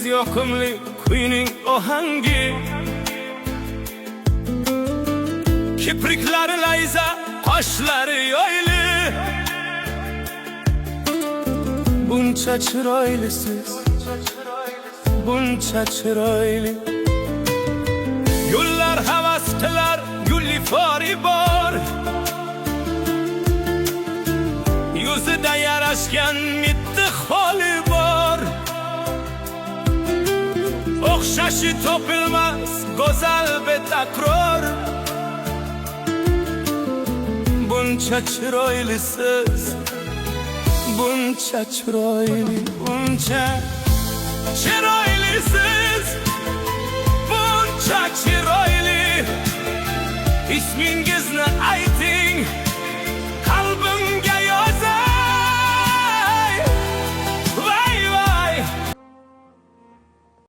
yoqimli kuyning ohangi. Kipriklari layza, qoshlari yoyli, buncha chiroylisiz, buncha chiroyli. Gullar havas qilar, gulifori bor, yuzida yarashgan mitti holi bor. O'xshashi topilmas go'zal betakror, buncha chiroylisiz, buncha chiroyli, buncha chiroylisiz, buncha chiroyli. İsmingiz